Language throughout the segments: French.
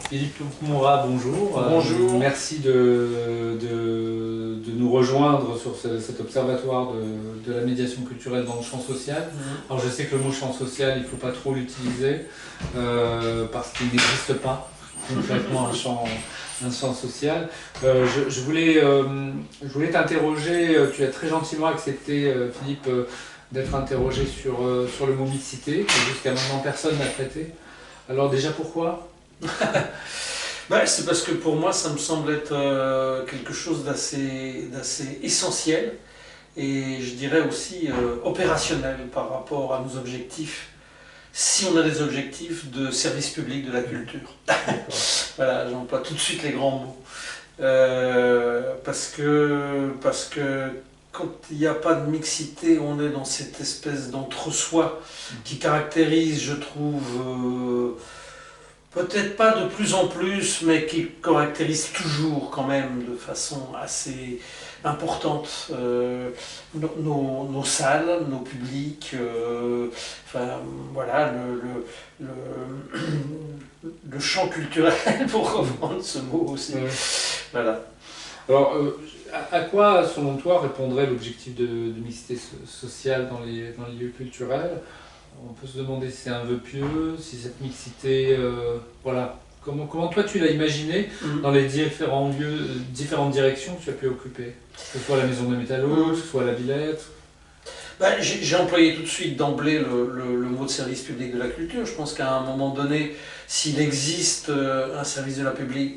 Philippe Moura, bonjour. Bonjour. Merci de nous rejoindre sur cet observatoire de la médiation culturelle dans le champ social. Alors je sais que le mot champ social, il ne faut pas trop l'utiliser parce qu'il n'existe pas concrètement un champ social. Je voulais t'interroger, tu as très gentiment accepté, Philippe, d'être interrogé sur le mot mixité, que jusqu'à maintenant personne n'a traité. Alors déjà pourquoi ? C'est parce que pour moi ça me semble être quelque chose d'assez essentiel et je dirais aussi opérationnel par rapport à nos objectifs, si on a des objectifs de service public de la culture. Voilà, j'emploie tout de suite les grands mots. Parce que quand il n'y a pas de mixité, on est dans cette espèce d'entre-soi qui caractérise, je trouve, peut-être pas de plus en plus, mais qui caractérise toujours quand même de façon assez importante nos salles, nos publics, enfin voilà, le champ culturel, pour reprendre ce mot aussi. Voilà. Alors, à quoi, selon toi, répondrait l'objectif de mixité sociale dans les lieux culturels ? On peut se demander si c'est un vœu pieux, si cette mixité, voilà. Comment toi tu l'as imaginé dans les différents lieux, différentes directions que tu as pu occuper ? Que ce soit la Maison de Métallo, que ce soit la Villette. J'ai employé tout de suite d'emblée le mot de service public de la culture. Je pense qu'à un moment donné, s'il existe un service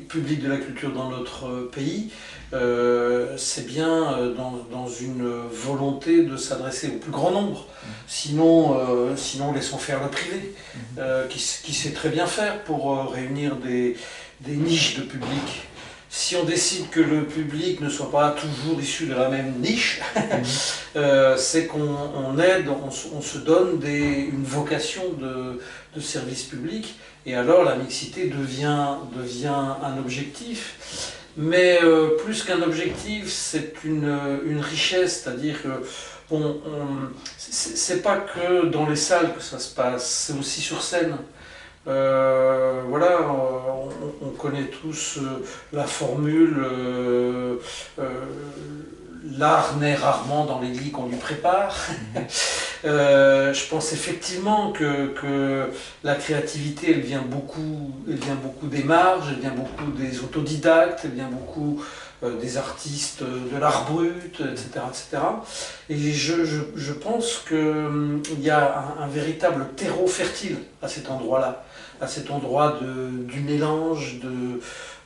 public de la culture dans notre pays, c'est bien dans une volonté de s'adresser au plus grand nombre. Sinon laissons faire le privé, qui sait très bien faire pour réunir des niches de public. Si on décide que le public ne soit pas toujours issu de la même niche, c'est qu'on aide, on se donne une vocation de service public, et alors la mixité devient un objectif. Mais plus qu'un objectif, c'est une richesse, c'est-à-dire que c'est pas que dans les salles que ça se passe, c'est aussi sur scène. Voilà, on connaît tous la formule l'art naît rarement dans les lits qu'on lui prépare. Je pense effectivement que la créativité, elle vient beaucoup des marges, elle vient beaucoup des autodidactes, elle vient beaucoup des artistes de l'art brut, etc., etc. Et je pense qu'il y a un véritable terreau fertile à cet endroit-là, à cet endroit du mélange,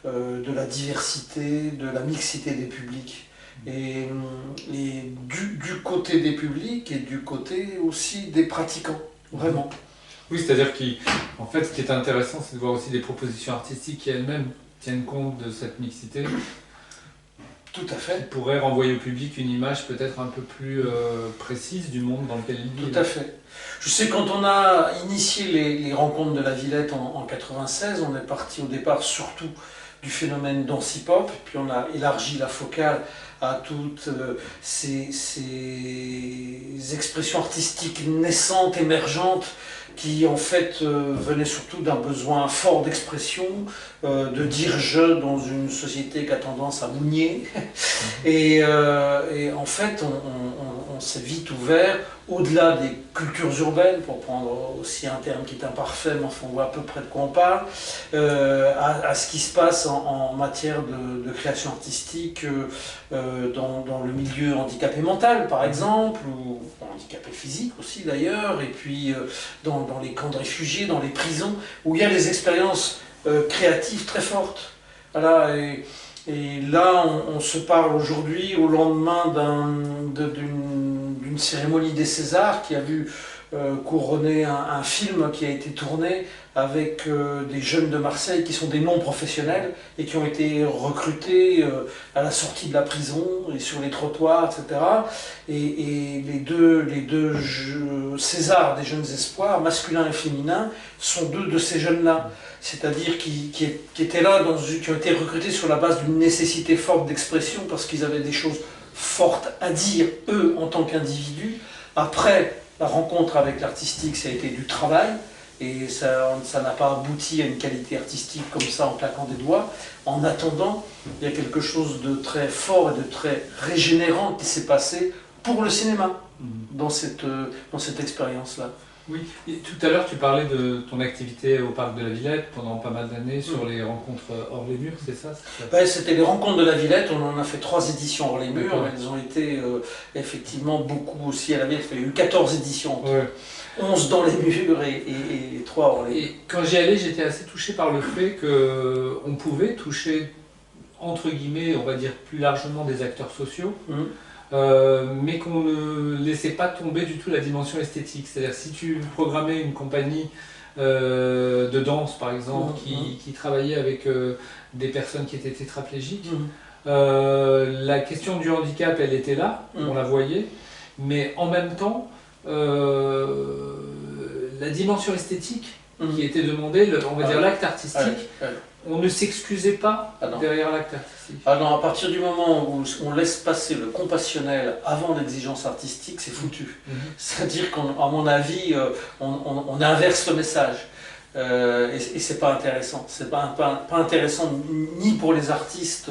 de la diversité, de la mixité des publics. Et du côté des publics et du côté aussi des pratiquants, vraiment. Oui, c'est-à-dire qu'en fait, ce qui est intéressant, c'est de voir aussi des propositions artistiques qui elles-mêmes tiennent compte de cette mixité. Tout à fait. Qui pourrait renvoyer au public une image peut-être un peu plus précise du monde dans lequel il vit. Tout à fait. Je sais, quand on a initié les rencontres de la Villette en 96, on est parti au départ surtout du phénomène dance-hip-hop, puis on a élargi la focale à toutes ces expressions artistiques naissantes, émergentes, qui en fait venaient surtout d'un besoin fort d'expression, de dire je dans une société qui a tendance à mougner. Et en fait, on s'est vite ouvert, au-delà des cultures urbaines, pour prendre aussi un terme qui est imparfait, mais enfin on voit à peu près de quoi on parle, à ce qui se passe en matière de création artistique dans le milieu handicapé mental, par exemple, ou handicapé physique aussi d'ailleurs, et puis dans les camps de réfugiés, dans les prisons, où il y a des expériences créatives très fortes. Voilà, et là, on se parle aujourd'hui au lendemain d'une cérémonie des Césars qui a vu couronner un film qui a été tourné avec des jeunes de Marseille qui sont des non-professionnels et qui ont été recrutés à la sortie de la prison et sur les trottoirs, etc. Et les deux Césars des jeunes espoirs, masculins et féminins, sont deux de ces jeunes-là. C'est-à-dire qui étaient là, qui ont été recrutés sur la base d'une nécessité forte d'expression parce qu'ils avaient des choses fortes à dire, eux, en tant qu'individus. Après, la rencontre avec l'artistique, ça a été du travail, et ça n'a pas abouti à une qualité artistique comme ça en claquant des doigts. En attendant, il y a quelque chose de très fort et de très régénérant qui s'est passé pour le cinéma dans cette expérience-là. Oui, et tout à l'heure tu parlais de ton activité au Parc de la Villette pendant pas mal d'années sur les rencontres hors les murs, c'est ça? Ouais, c'était les rencontres de la Villette, on en a fait 3 éditions hors les murs, elles ont été effectivement beaucoup aussi à la Villette, il y a eu 14 éditions, 11 dans les murs et 3 hors les murs. Et quand j'y allais, j'étais assez touché par le fait qu'on pouvait toucher, entre guillemets, on va dire plus largement des acteurs sociaux, mais qu'on ne laissait pas tomber du tout la dimension esthétique. C'est-à-dire si tu programmais une compagnie de danse par exemple qui travaillait avec des personnes qui étaient tétraplégiques, la question du handicap elle était là, on la voyait, mais en même temps la dimension esthétique qui était demandée, on va dire l'acte artistique, on ne s'excusait pas derrière l'acte artistique. Ah non, à partir du moment où on laisse passer le compassionnel avant l'exigence artistique, c'est foutu. C'est-à-dire qu'à mon avis, on inverse le message. Et c'est pas intéressant. C'est pas intéressant ni pour les artistes,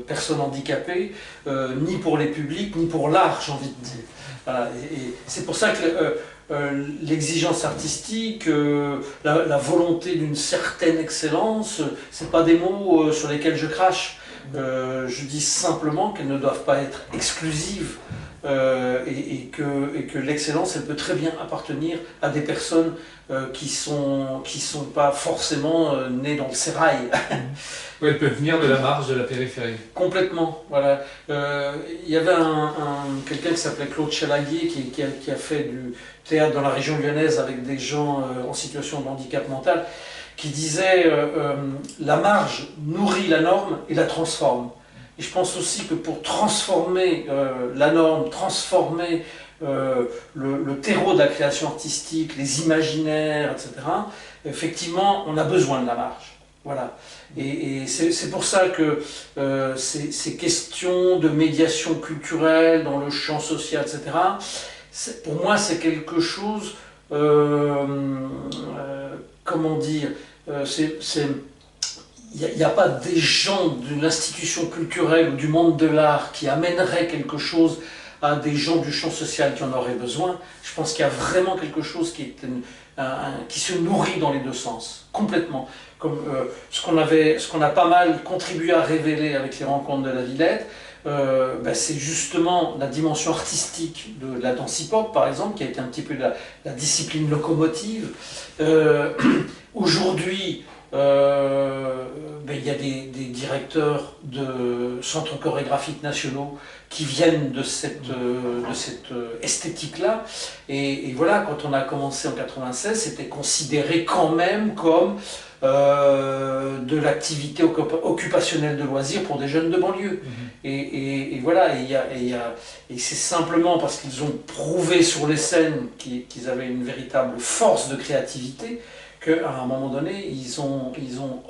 personnes handicapées, ni pour les publics, ni pour l'art, j'ai envie de dire. Voilà. Et c'est pour ça que l'exigence artistique, la volonté d'une certaine excellence, c'est pas des mots sur lesquels je crache. Je dis simplement qu'elles ne doivent pas être exclusives et que l'excellence, elle peut très bien appartenir à des personnes qui sont pas forcément nées dans le sérail. Oui, elles peuvent venir de la marge de la périphérie. Complètement, voilà. Il y avait quelqu'un qui s'appelait Claude Chalaguier qui a fait du théâtre dans la région lyonnaise avec des gens en situation de handicap mental, qui disait la marge nourrit la norme et la transforme. Et je pense aussi que pour transformer la norme, transformer le terreau de la création artistique, les imaginaires, etc., effectivement, on a besoin de la marge. Voilà. Et c'est pour ça que ces questions de médiation culturelle dans le champ social, etc., pour moi, c'est quelque chose, comment dire, il n'y a pas des gens de l'institution culturelle ou du monde de l'art qui amèneraient quelque chose à des gens du champ social qui en auraient besoin. Je pense qu'il y a vraiment quelque chose qui se nourrit dans les deux sens, complètement. Comme ce qu'on a pas mal contribué à révéler avec les rencontres de la Villette, c'est justement la dimension artistique de la danse hip-hop, par exemple, qui a été un petit peu la discipline locomotive. Aujourd'hui, il y a des directeurs de centres chorégraphiques nationaux qui viennent de cette esthétique-là. Et voilà, quand on a commencé en 96, c'était considéré quand même comme de l'activité occupationnelle de loisirs pour des jeunes de banlieue. Et voilà, et c'est simplement parce qu'ils ont prouvé sur les scènes qu'ils avaient une véritable force de créativité qu'à un moment donné, ils ont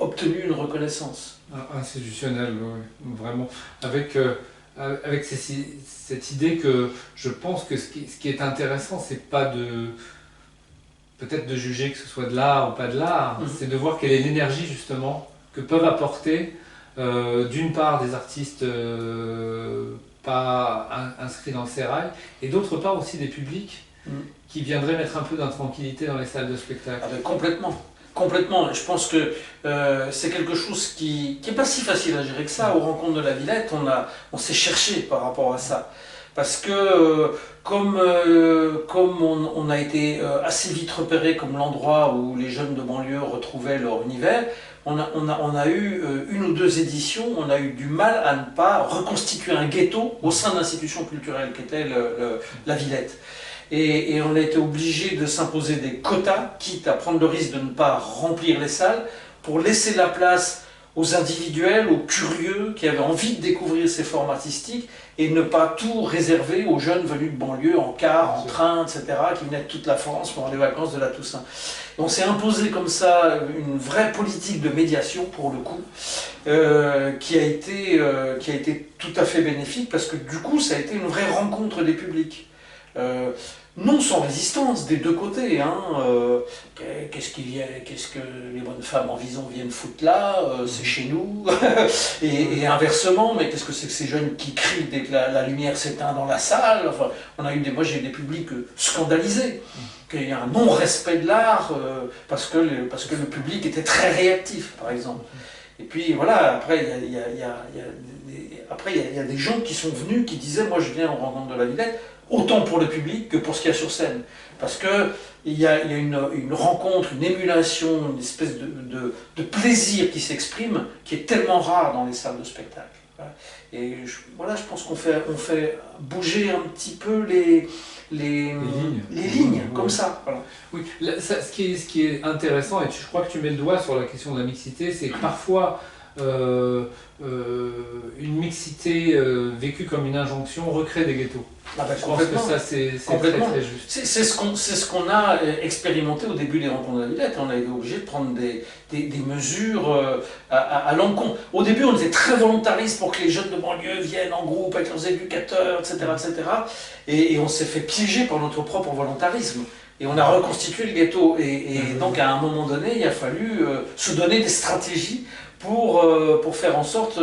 obtenu une reconnaissance. Institutionnelle, oui, vraiment. Avec cette idée que je pense que ce qui est intéressant, c'est pas peut-être de juger que ce soit de l'art ou pas de l'art, c'est de voir quelle est l'énergie justement que peuvent apporter d'une part des artistes pas inscrits dans le sérail, et d'autre part aussi des publics qui viendraient mettre un peu d'intranquillité dans les salles de spectacle. Complètement. Complètement. Je pense que c'est quelque chose qui n'est pas si facile à gérer que ça. Aux rencontres de la Villette, on s'est cherché par rapport à ça. Parce que comme on a été assez vite repéré comme l'endroit où les jeunes de banlieue retrouvaient leur univers, on a eu une ou deux éditions, on a eu du mal à ne pas reconstituer un ghetto au sein de l'institution culturelle qu'était la Villette. Et on a été obligé de s'imposer des quotas, quitte à prendre le risque de ne pas remplir les salles, pour laisser la place aux individuels, aux curieux qui avaient envie de découvrir ces formes artistiques et ne pas tout réserver aux jeunes venus de banlieue en car, en train, etc., qui venaient de toute la France pendant les vacances de la Toussaint. Et on s'est imposé comme ça une vraie politique de médiation, pour le coup, qui a été tout à fait bénéfique, parce que du coup, ça a été une vraie rencontre des publics. non sans résistance des deux côtés. Hein. Qu'est-ce que les bonnes femmes en vison viennent foutre là, c'est chez nous. et inversement, mais qu'est-ce que c'est que ces jeunes qui crient dès que la lumière s'éteint dans la salle. Enfin, moi j'ai eu des publics scandalisés. Qu'il y a un non-respect de l'art parce que le public était très réactif, par exemple. Et puis voilà, après il y a des gens qui sont venus, qui disaient, moi je viens en rencontre de la Villette, autant pour le public que pour ce qu'il y a sur scène. Parce qu'il y a une rencontre, une émulation, une espèce de plaisir qui s'exprime, qui est tellement rare dans les salles de spectacle. Et je pense qu'on fait bouger un petit peu les lignes comme ça. Voilà. Oui, ce qui est intéressant, et je crois que tu mets le doigt sur la question de la mixité, c'est que parfois une mixité vécue comme une injonction recrée des ghettos. Ah ben, je pense que ça c'est très, très juste. C'est ce qu'on a expérimenté au début des rencontres de la Villette. On a été obligé de prendre des mesures à l'encontre. Au début, on était très volontariste pour que les jeunes de banlieue viennent en groupe avec leurs éducateurs, etc. Et on s'est fait piéger par notre propre volontarisme. Et on a reconstitué le ghetto. Et donc, à un moment donné, il a fallu se donner des stratégies pour faire en sorte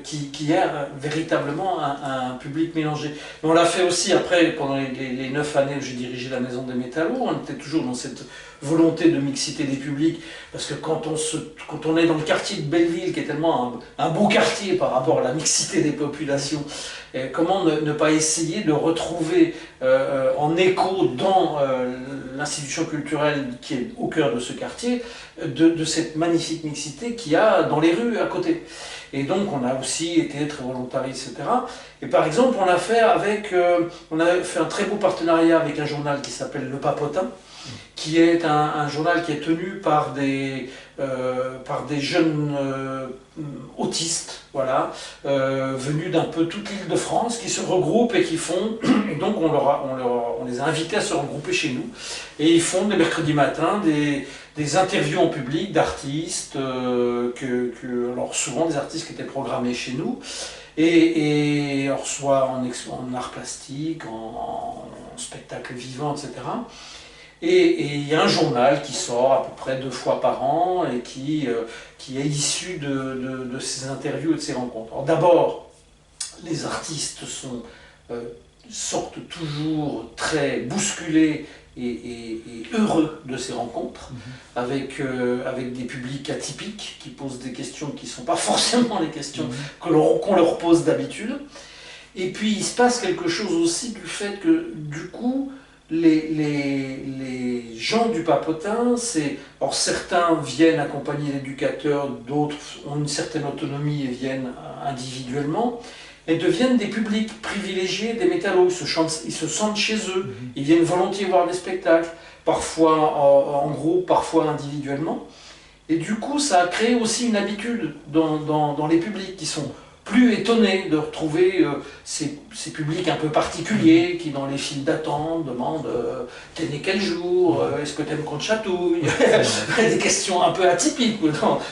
qu'il y ait véritablement un public mélangé. Mais on l'a fait aussi après, pendant les 9 années où j'ai dirigé la Maison des Métallos, on était toujours dans cette volonté de mixité des publics, parce que quand on est dans le quartier de Belleville, qui est tellement un beau quartier par rapport à la mixité des populations, comment ne pas essayer de retrouver en écho dans l'institution culturelle qui est au cœur de ce quartier, de cette magnifique mixité qu'il y a dans les rues à côté. Et donc on a aussi été très volontariste, etc. Et par exemple, on a fait un très beau partenariat avec un journal qui s'appelle Le Papotin, qui est un journal qui est tenu par des jeunes autistes, voilà, venus d'un peu toute l'île de France, qui se regroupent et qui font, et donc on les a invités à se regrouper chez nous, et ils font des mercredis matins des interviews en public d'artistes, alors souvent des artistes qui étaient programmés chez nous, et alors soit en art plastique, en spectacle vivant, etc. Et il y a un journal qui sort à peu près 2 fois par an et qui est issu de ces interviews et de ces rencontres. Alors d'abord, les artistes sortent toujours très bousculés et heureux de ces rencontres, avec des publics atypiques qui posent des questions qui ne sont pas forcément les questions qu'on leur pose d'habitude. Et puis il se passe quelque chose aussi du fait que du coup, les gens du Papotin, alors certains viennent accompagner l'éducateur, d'autres ont une certaine autonomie et viennent individuellement, et deviennent des publics privilégiés des métallos. Ils se sentent chez eux, ils viennent volontiers voir des spectacles, parfois en groupe, parfois individuellement. Et du coup, ça a créé aussi une habitude dans les publics qui sont plus étonnés de retrouver ces publics un peu particuliers qui, dans les files d'attente, demandent t'es né quel jour, est-ce que t'aimes qu'on te chatouille, des questions un peu atypiques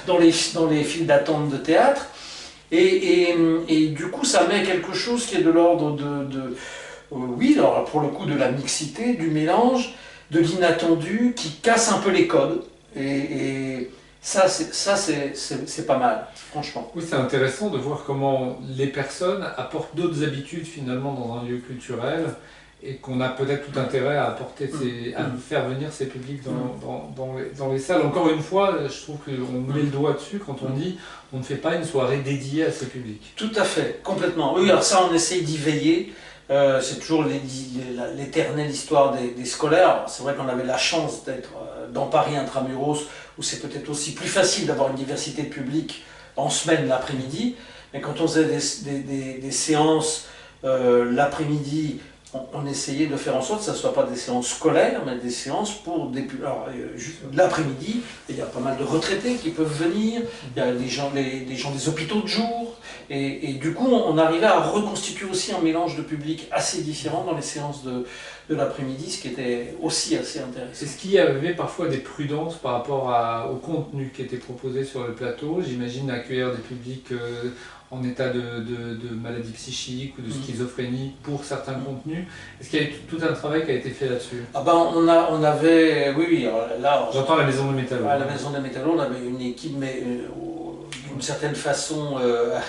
dans les files d'attente de théâtre. Et du coup, ça met quelque chose qui est de l'ordre oui, alors pour le coup, de la mixité, du mélange, de l'inattendu, qui casse un peu les codes. Et ça, c'est pas mal, franchement. Oui, c'est intéressant de voir comment les personnes apportent d'autres habitudes finalement dans un lieu culturel et qu'on a peut-être tout intérêt à apporter à faire venir ces publics dans les salles. Encore une fois, je trouve qu'on met le doigt dessus quand on dit on ne fait pas une soirée dédiée à ce public. Tout à fait, complètement. Oui, alors ça, on essaye d'y veiller. C'est toujours l'éternelle histoire des scolaires. C'est vrai qu'on avait la chance d'être dans Paris intramuros, où c'est peut-être aussi plus facile d'avoir une diversité de public en semaine l'après-midi. Mais quand on faisait des séances l'après-midi, on essayait de faire en sorte que ce ne soit pas des séances scolaires, mais des séances pour l'après-midi. Il y a pas mal de retraités qui peuvent venir, il y a des gens des hôpitaux de jour, et du coup on arrivait à reconstituer aussi un mélange de publics assez différent dans les séances de l'après-midi, ce qui était aussi assez intéressant. Est-ce qu'il y avait parfois des prudences par rapport au contenu qui était proposé sur le plateau? J'imagine accueillir des publics en état de maladie psychique ou de schizophrénie pour certains contenus. Est-ce qu'il y a eu tout un travail qui a été fait là-dessus? Ah ben on avait, oui, alors là... J'entends la Maison des Métallos. À la Maison des Métallos, on avait une équipe, mais d'une certaine façon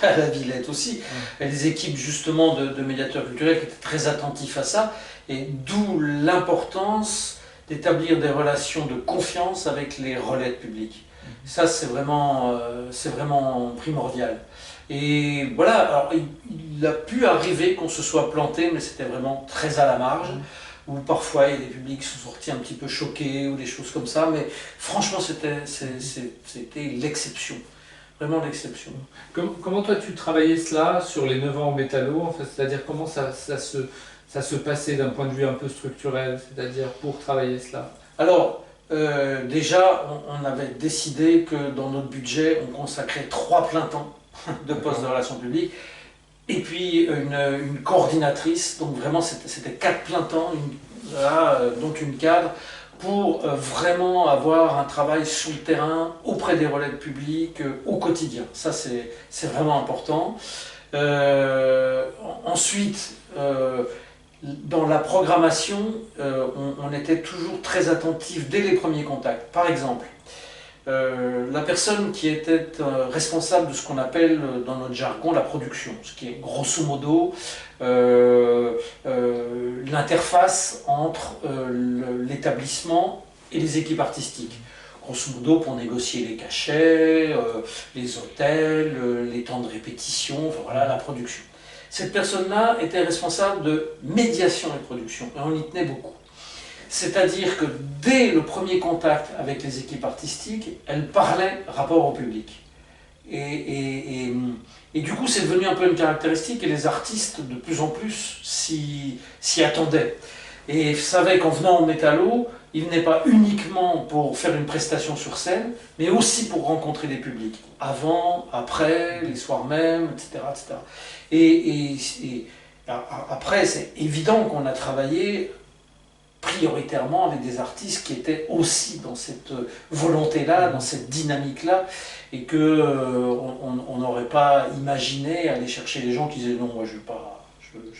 à la Villette aussi, des équipes justement de médiateurs culturels qui étaient très attentifs à ça, et d'où l'importance d'établir des relations de confiance avec les relais de public. Ça, c'est vraiment primordial. Et voilà, alors, il a pu arriver qu'on se soit planté, mais c'était vraiment très à la marge, où parfois il y a des publics qui sont sortis un petit peu choqués ou des choses comme ça, mais franchement c'était l'exception, vraiment l'exception. Comment toi tu travaillais cela sur les 9 ans au Métallo, en fait, c'est-à-dire comment ça se passait d'un point de vue un peu structurel, c'est-à-dire pour travailler cela? Alors, déjà, on avait décidé que dans notre budget, on consacrait 3 plein temps de postes de relations publiques, et puis une coordinatrice, donc vraiment c'était 4 plein temps, dont une cadre, pour vraiment avoir un travail sur le terrain, auprès des relais de public, au quotidien. Ça c'est vraiment important. Ensuite, dans la programmation, on était toujours très attentif dès les premiers contacts. Par exemple, la personne qui était responsable de ce qu'on appelle dans notre jargon la production, ce qui est grosso modo l'interface entre l'établissement et les équipes artistiques. Grosso modo pour négocier les cachets, les hôtels, les temps de répétition, enfin voilà, la production. Cette personne-là était responsable de médiation et production, et on y tenait beaucoup. C'est-à-dire que dès le premier contact avec les équipes artistiques, elle parlait rapport au public. Et du coup, c'est devenu un peu une caractéristique, et les artistes, de plus en plus, s'y attendaient. Et savaient qu'en venant au Métallo, ils venaient pas uniquement pour faire une prestation sur scène, mais aussi pour rencontrer des publics. Avant, après, les soirs même, etc. etc. Et après, c'est évident qu'on a travaillé prioritairement avec des artistes qui étaient aussi dans cette volonté-là, dans cette dynamique-là, et qu'on n'aurait pas imaginé aller chercher des gens qui disaient non, moi je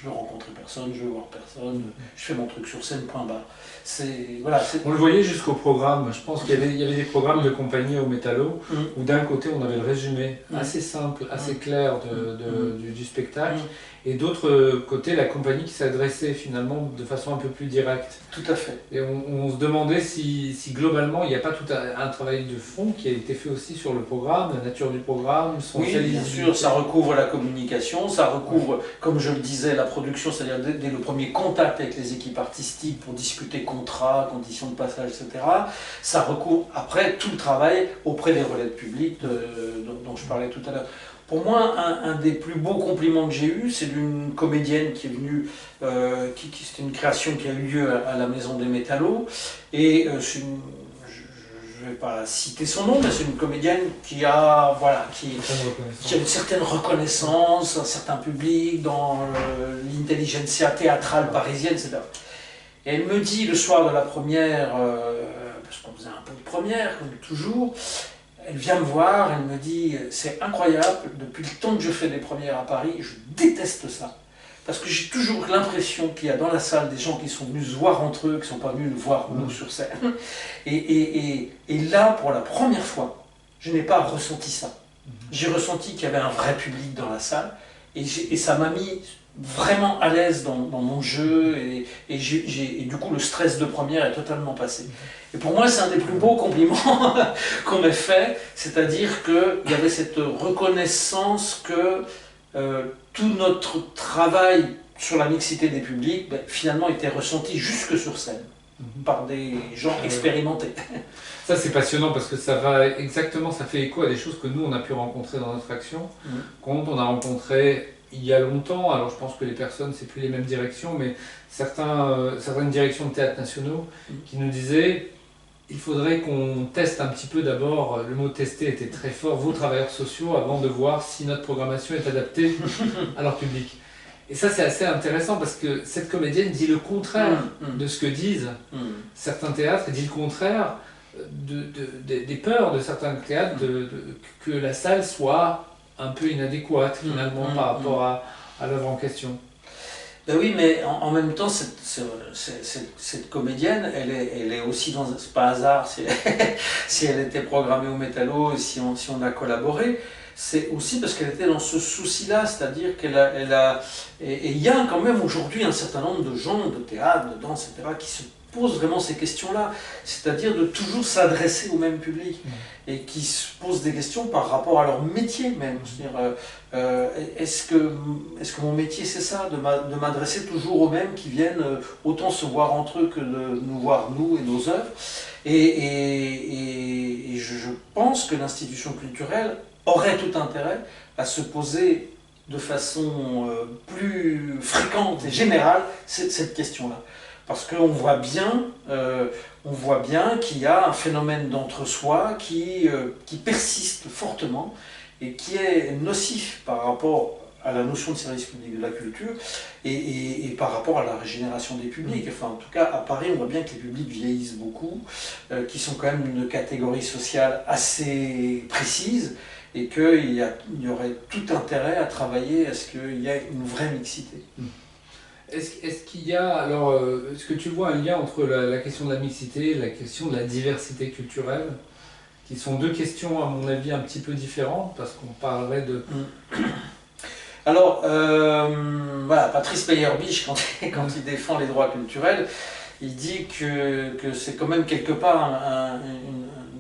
veux rencontrer personne, je veux voir personne, je fais mon truc sur scène, point barre. Voilà, on le voyait jusqu'au programme, je pense qu'il y avait des programmes de compagnie au Métallo, où d'un côté on avait le résumé assez simple, assez clair du spectacle, et d'autre côté la compagnie qui s'adressait finalement de façon un peu plus directe. Tout à fait. Et on se demandait si globalement il n'y a pas tout un travail de fond qui a été fait aussi sur le programme, la nature du programme, son Oui, bien sûr, ça recouvre la communication, ça recouvre, comme je le disais, la production, c'est-à-dire dès le premier contact avec les équipes artistiques pour discuter contrats, conditions de passage, etc. Ça recouvre après tout le travail auprès des relais de public dont je parlais tout à l'heure. Pour moi, un des plus beaux compliments que j'ai eu, c'est d'une comédienne qui est venue, c'était une création qui a eu lieu à la Maison des Métallos, et je ne vais pas citer son nom, mais c'est une comédienne qui a une certaine reconnaissance, un certain public, dans l'intelligentsia théâtrale parisienne, etc. Et elle me dit le soir de la première, parce qu'on faisait un peu de première, comme toujours, elle vient me voir, elle me dit « C'est incroyable, depuis le temps que je fais des premières à Paris, je déteste ça. Parce que j'ai toujours l'impression qu'il y a dans la salle des gens qui sont venus se voir entre eux, qui ne sont pas venus nous voir nous sur scène. Et là, pour la première fois, je n'ai pas ressenti ça. J'ai ressenti qu'il y avait un vrai public dans la salle, et ça m'a mis vraiment à l'aise dans mon jeu, et du coup le stress de première est totalement passé. Et pour moi c'est un des plus beaux compliments qu'on m'ait fait, c'est-à-dire qu'il y avait cette reconnaissance que tout notre travail sur la mixité des publics finalement était ressenti jusque sur scène par des gens expérimentés. Ça c'est passionnant parce que ça fait écho à des choses que nous on a pu rencontrer dans notre action, quand on a rencontré il y a longtemps, alors je pense que les personnes, c'est plus les mêmes directions, mais certaines directions de théâtres nationaux qui nous disaient il faudrait qu'on teste un petit peu d'abord, le mot tester était très fort, vos travailleurs sociaux, avant de voir si notre programmation est adaptée à leur public. Et ça, c'est assez intéressant parce que cette comédienne dit le contraire de ce que disent certains théâtres, elle dit le contraire des peurs de certains théâtres, que la salle soit un peu inadéquate finalement par rapport à l'œuvre en question. Ben oui, mais en même temps, cette comédienne, elle est aussi dans... C'est pas un hasard si, si elle était programmée au Métallo et si on a collaboré. C'est aussi parce qu'elle était dans ce souci-là, c'est-à-dire et il y a quand même aujourd'hui un certain nombre de gens, de théâtre, de danse, etc., qui se posent vraiment ces questions-là, c'est-à-dire de toujours s'adresser au même public et qui se posent des questions par rapport à leur métier même. C'est-à-dire, est-ce que mon métier c'est ça, de m'adresser toujours aux mêmes qui viennent autant se voir entre eux que de nous voir nous et nos œuvres. Et je pense que l'institution culturelle aurait tout intérêt à se poser de façon plus fréquente et générale cette question-là. Parce qu'on voit bien, qu'il y a un phénomène d'entre-soi qui persiste fortement et qui est nocif par rapport à la notion de service public de la culture et par rapport à la régénération des publics. Enfin, en tout cas, à Paris, on voit bien que les publics vieillissent beaucoup, qui sont quand même une catégorie sociale assez précise, et qu'il y aurait tout intérêt à travailler à ce qu'il y ait une vraie mixité. Est-ce qu'il y a, alors, est-ce que tu vois un lien entre la question de la mixité et la question de la diversité culturelle, qui sont deux questions, à mon avis, un petit peu différentes, parce qu'on parlerait de... Alors, voilà, Patrice Meyer-Bisch, quand il défend les droits culturels, il dit que c'est quand même quelque part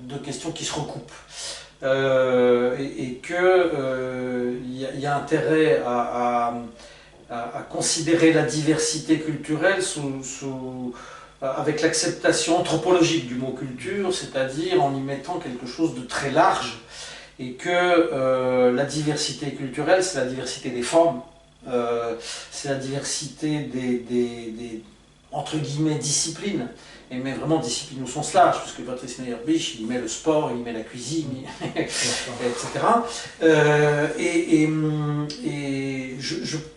deux questions qui se recoupent. Et qu'il y a intérêt à considérer la diversité culturelle avec l'acceptation anthropologique du mot culture, c'est-à-dire en y mettant quelque chose de très large, et que la diversité culturelle, c'est la diversité des formes, c'est la diversité des entre guillemets disciplines, mais vraiment discipline au sens large, parce que Patrice Meyer-Bisch, il y met le sport, il y met la cuisine, etc.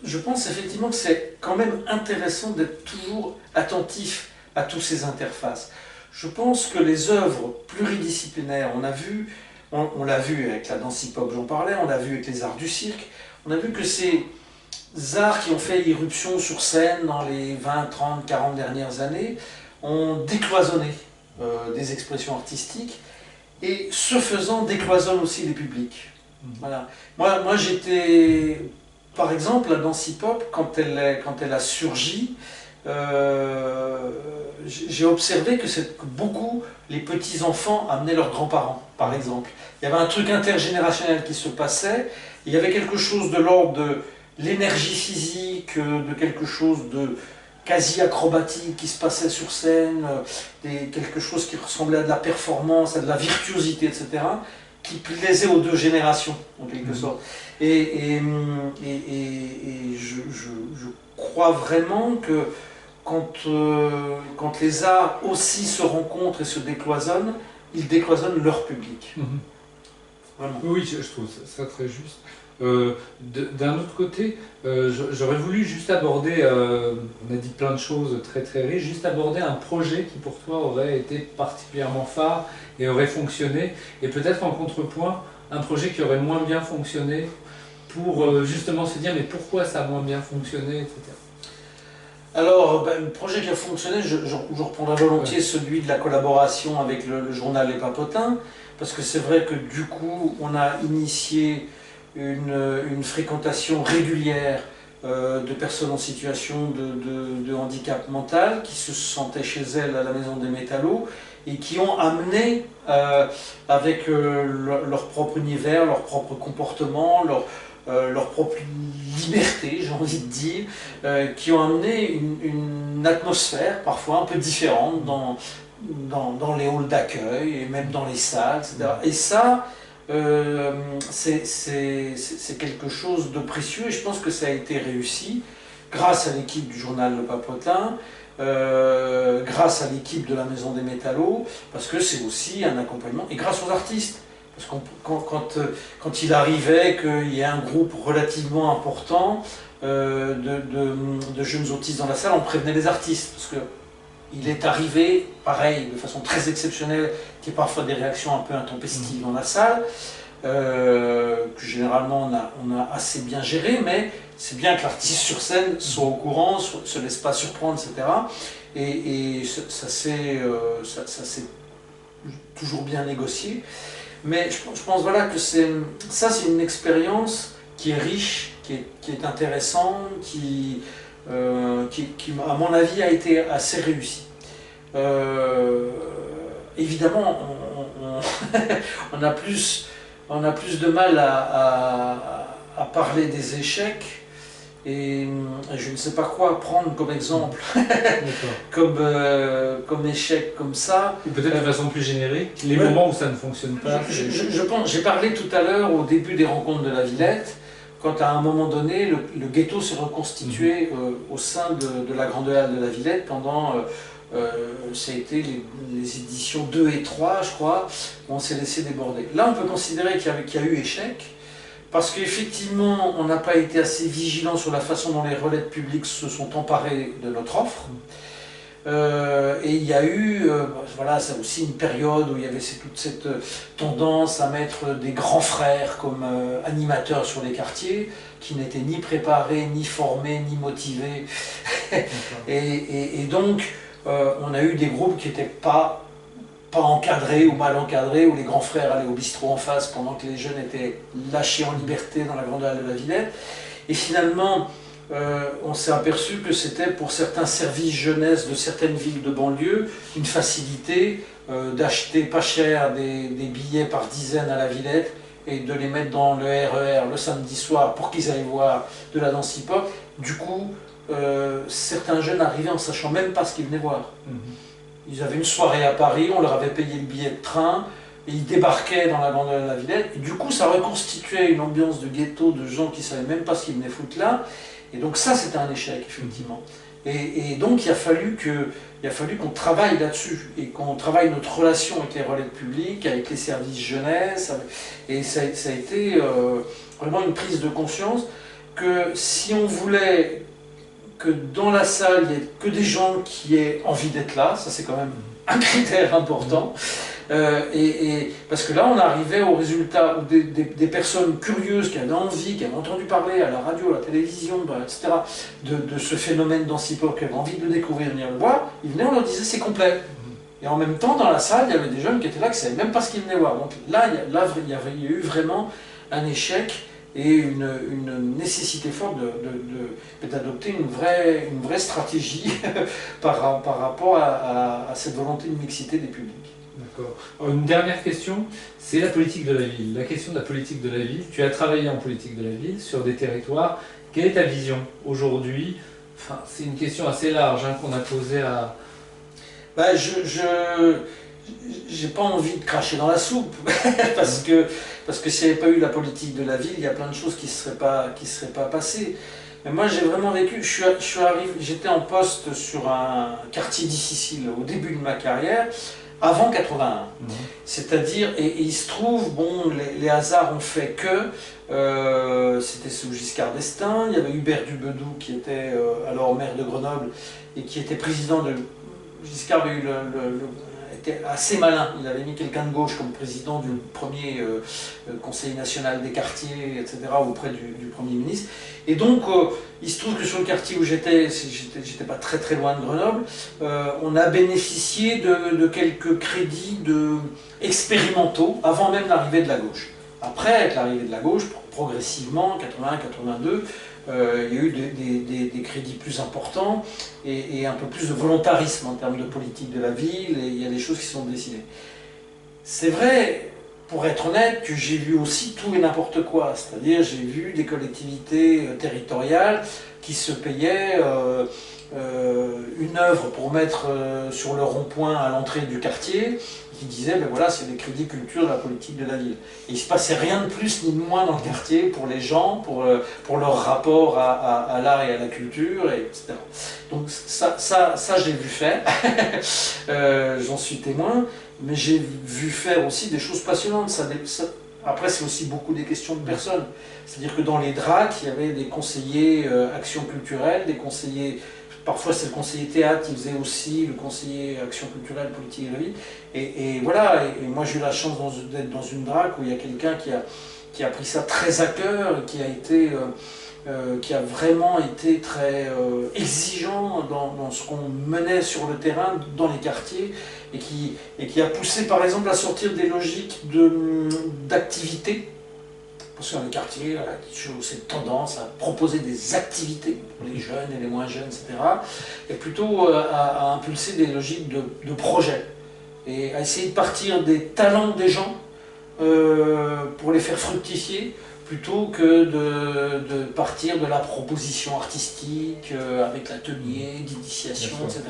Je pense effectivement que c'est quand même intéressant d'être toujours attentif à toutes ces interfaces. Je pense que les œuvres pluridisciplinaires, on l'a vu avec la danse hip-hop, j'en parlais, on l'a vu avec les arts du cirque, on a vu que ces arts qui ont fait irruption sur scène dans les 20, 30, 40 dernières années ont décloisonné des expressions artistiques et ce faisant décloisonnent aussi les publics. Voilà. Moi j'étais, par exemple, la danse hip-hop, quand elle a surgi, j'ai observé que beaucoup les petits-enfants amenaient leurs grands-parents, par exemple. Il y avait un truc intergénérationnel qui se passait, il y avait quelque chose de l'ordre de l'énergie physique, de quelque chose de quasi acrobatique qui se passait sur scène, quelque chose qui ressemblait à de la performance, à de la virtuosité, etc., qui plaisait aux deux générations, en quelque sorte. Et je crois vraiment que quand les arts aussi se rencontrent et se décloisonnent, ils décloisonnent leur public. Vraiment. Oui, je trouve ça très juste. D'un autre côté, j'aurais voulu juste aborder, on a dit plein de choses très très riches, juste aborder un projet qui pour toi aurait été particulièrement phare et aurait fonctionné, et peut-être en contrepoint, un projet qui aurait moins bien fonctionné, pour justement se dire mais pourquoi ça a moins bien fonctionné, etc. Alors, le projet qui a fonctionné, je reprendrai volontiers celui de la collaboration avec le journal Les Papotins, parce que c'est vrai que du coup, on a initié une fréquentation régulière de personnes en situation de handicap mental qui se sentaient chez elles à la Maison des Métallos et qui ont amené, avec leur propre univers, leur propre comportement, leur propre liberté, j'ai envie de dire, qui ont amené une atmosphère parfois un peu différente dans les halls d'accueil et même dans les salles, etc. Et ça, c'est quelque chose de précieux et je pense que ça a été réussi grâce à l'équipe du journal Le Papotin, grâce à l'équipe de la Maison des Métallos, parce que c'est aussi un accompagnement, et grâce aux artistes. Parce que quand il arrivait qu'il y ait un groupe relativement important de jeunes autistes dans la salle, on prévenait les artistes. Parce qu'il est arrivé, pareil, de façon très exceptionnelle, qu'il y ait parfois des réactions un peu intempestives dans la salle, que généralement on a assez bien géré, mais c'est bien que l'artiste sur scène soit au courant, se laisse pas surprendre, etc. Et ça s'est toujours bien négocié. Mais je pense voilà, que c'est une expérience qui est riche, qui est intéressante, qui, à mon avis, a été assez réussie. Évidemment, on a plus de mal à parler des échecs, et je ne sais pas quoi prendre comme exemple, comme échec comme ça. Ou peut-être de façon plus générique, les moments où ça ne fonctionne pas. Je pense, j'ai parlé tout à l'heure au début des rencontres de la Villette, quand à un moment donné, le ghetto s'est reconstitué au sein de la Grande Halle de la Villette pendant, ça a été les éditions 2 et 3, je crois, où on s'est laissé déborder. Là, on peut considérer qu'il y a eu échec, parce qu'effectivement, on n'a pas été assez vigilant sur la façon dont les relais publics se sont emparés de notre offre. Et il y a eu, voilà, c'est aussi une période où il y avait toute cette tendance à mettre des grands frères comme animateurs sur les quartiers, qui n'étaient ni préparés, ni formés, ni motivés. et donc, on a eu des groupes qui n'étaient pas encadrés ou mal encadrés, où les grands frères allaient au bistrot en face pendant que les jeunes étaient lâchés en liberté dans la Grande Halle de la Villette. Et finalement, on s'est aperçu que c'était pour certains services jeunesse de certaines villes de banlieue une facilité d'acheter pas cher des billets par dizaines à la Villette et de les mettre dans le RER le samedi soir pour qu'ils aillent voir de la danse hip-hop. Du coup, certains jeunes arrivaient en sachant même pas ce qu'ils venaient voir. Ils avaient une soirée à Paris, on leur avait payé le billet de train, et ils débarquaient dans la Grande Halle de la Villette, et du coup ça reconstituait une ambiance de ghetto, de gens qui ne savaient même pas ce qu'ils venaient foutre là, et donc ça c'était un échec effectivement. Et donc il a fallu qu'on travaille là-dessus, et qu'on travaille notre relation avec les relais publics, avec les services jeunesse, et ça a été vraiment une prise de conscience que si on voulait que dans la salle, il n'y ait que des gens qui aient envie d'être là, ça c'est quand même un critère important, parce que là on arrivait au résultat où des personnes curieuses qui avaient envie, qui avaient entendu parler à la radio, à la télévision, etc., de ce phénomène dansipop, qui avaient envie de le découvrir, venir le voir, ils venaient, on leur disait c'est complet. Et en même temps, dans la salle, il y avait des jeunes qui étaient là, qui ne savaient même pas ce qu'ils venaient voir. Donc là, il y a eu vraiment un échec, et une nécessité forte d'adopter une vraie stratégie par rapport à cette volonté de mixité des publics. D'accord. Une dernière question, c'est la politique de la ville. La question de la politique de la ville, tu as travaillé en politique de la ville sur des territoires. Quelle est ta vision aujourd'hui? Enfin, c'est une question assez large qu'on a posée à... J'ai pas envie de cracher dans la soupe, parce que s'il n'y avait pas eu la politique de la ville, il y a plein de choses qui ne seraient pas passées. Mais moi j'ai vraiment vécu, j'étais en poste sur un quartier difficile au début de ma carrière, avant 81. C'est-à-dire, et il se trouve, bon, les hasards ont fait que, c'était sous Giscard d'Estaing, il y avait Hubert Dubedou qui était alors maire de Grenoble et qui était président de... Giscard était assez malin, il avait mis quelqu'un de gauche comme président du premier Conseil national des quartiers, etc., auprès du Premier ministre. Et donc, il se trouve que sur le quartier où j'étais pas très très loin de Grenoble, on a bénéficié de quelques crédits expérimentaux avant même l'arrivée de la gauche. Après, avec l'arrivée de la gauche, progressivement, 81-82, il y a eu des crédits plus importants et un peu plus de volontarisme en termes de politique de la ville, et il y a des choses qui sont décidées. C'est vrai, pour être honnête, que j'ai vu aussi tout et n'importe quoi, c'est-à-dire j'ai vu des collectivités territoriales qui se payaient une œuvre pour mettre sur le rond-point à l'entrée du quartier, qui disait, ben voilà, c'est des crédits culture de la politique de la ville. Et il ne se passait rien de plus ni de moins dans le quartier pour les gens, pour leur rapport à l'art et à la culture, etc. Donc ça j'ai vu faire, j'en suis témoin. mais j'ai vu faire aussi des choses passionnantes. Après, c'est aussi beaucoup des questions de personnes. C'est-à-dire que dans les DRAC, il y avait des conseillers action culturelle, des conseillers, parfois c'est le conseiller théâtre qui faisait aussi le conseiller action culturelle, politique de la ville. Et voilà, et moi j'ai eu la chance d'être dans une DRAC où il y a quelqu'un qui a pris ça très à cœur, et qui a vraiment été très exigeant dans ce qu'on menait sur le terrain, dans les quartiers, et qui a poussé par exemple à sortir des logiques d'activité. Parce que dans les quartiers, il y a toujours cette tendance à proposer des activités pour les jeunes et les moins jeunes, etc. Et plutôt à impulser des logiques de projet. Et à essayer de partir des talents des gens pour les faire fructifier, plutôt que de partir de la proposition artistique avec l'atelier d'initiation, etc.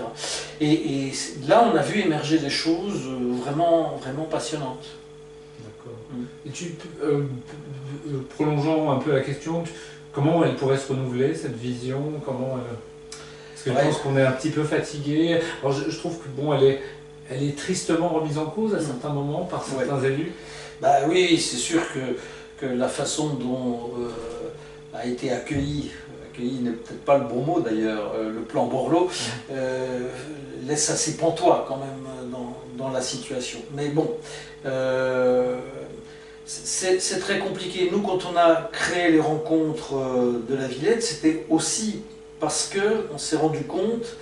Et là, on a vu émerger des choses vraiment, vraiment passionnantes. D'accord. Et prolongeant un peu la question, comment elle pourrait se renouveler, cette vision, parce que je pense qu'on est un petit peu fatigué. Alors je trouve que bon, elle est tristement remise en cause à certains moments par certains élus. Bah oui, c'est sûr que la façon dont a été accueilli n'est peut-être pas le bon mot d'ailleurs, le plan Borloo, laisse assez pantois quand même dans la situation. Mais bon, c'est très compliqué. Nous, quand on a créé les rencontres de la Villette, c'était aussi parce qu'on s'est rendu compte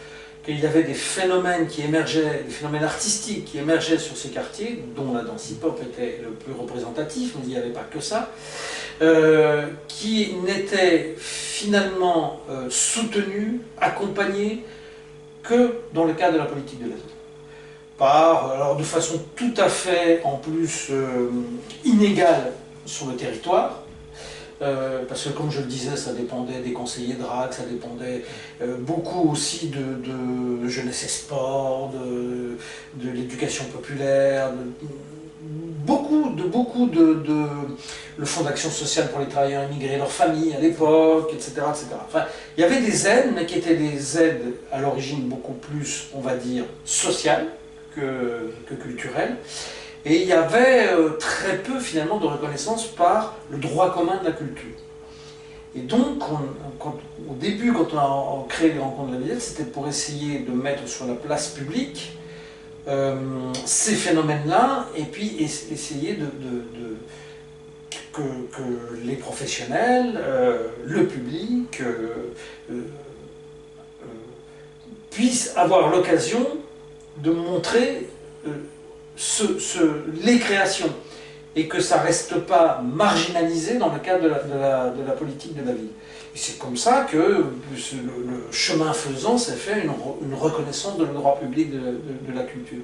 qu'il y avait des phénomènes qui émergeaient, des phénomènes artistiques qui émergeaient sur ces quartiers, dont la danse hip-hop était le plus représentatif, mais il n'y avait pas que ça, qui n'étaient finalement soutenus, accompagnés que dans le cadre de la politique de la ville. Alors de façon tout à fait, en plus, inégale sur le territoire, parce que comme je le disais, ça dépendait des conseillers DRAC, ça dépendait beaucoup aussi de jeunesse et sport, de l'éducation populaire, le Fonds d'action sociale pour les travailleurs immigrés et leurs familles à l'époque, etc., etc. Enfin, il y avait des aides, mais qui étaient des aides à l'origine beaucoup plus, on va dire, sociales que culturelles. Et il y avait très peu finalement de reconnaissance par le droit commun de la culture. Et donc, au début, quand on a créé les rencontres de la Villette, c'était pour essayer de mettre sur la place publique ces phénomènes-là, et puis essayer que les professionnels, le public, puissent avoir l'occasion de montrer les créations, et que ça ne reste pas marginalisé dans le cadre de la politique de la ville. Et c'est comme ça que le chemin faisant s'est fait une reconnaissance de le droit public de la culture.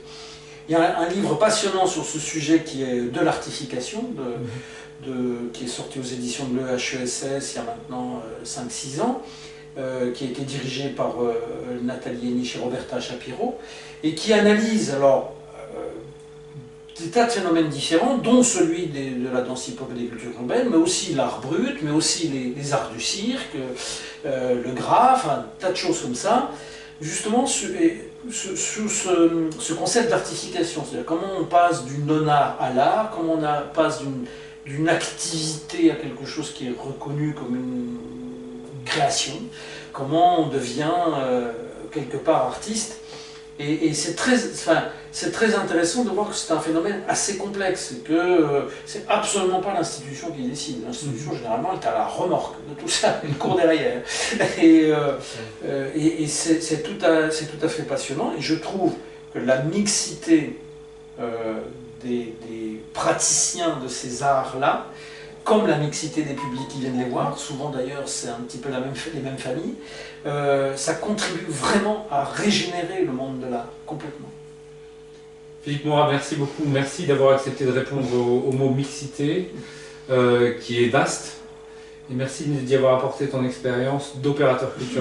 Il y a un livre passionnant sur ce sujet qui est de l'artification, qui est sorti aux éditions de l'EHESS il y a maintenant 5-6 ans, qui a été dirigé par Nathalie Henich et Roberta Shapiro, et qui analyse alors des tas de phénomènes différents, dont celui de la danse hip-hop et des cultures urbaines, mais aussi l'art brut, mais aussi les arts du cirque, le graphe, un tas de choses comme ça, justement sous ce concept d'artification, c'est-à-dire comment on passe du non-art à l'art, comment on passe d'une activité à quelque chose qui est reconnu comme une création, comment on devient quelque part artiste. Et c'est très intéressant de voir que c'est un phénomène assez complexe, et que c'est absolument pas l'institution qui décide. L'institution, généralement, est à la remorque de tout ça, une cour derrière. Et c'est tout à fait passionnant, et je trouve que la mixité des praticiens de ces arts-là, comme la mixité des publics qui viennent les voir, souvent d'ailleurs c'est un petit peu les mêmes familles, ça contribue vraiment à régénérer le monde de l'art, complètement. Philippe Morat, merci beaucoup. Merci d'avoir accepté de répondre au mot mixité, qui est vaste. Et merci d'y avoir apporté ton expérience d'opérateur culturel.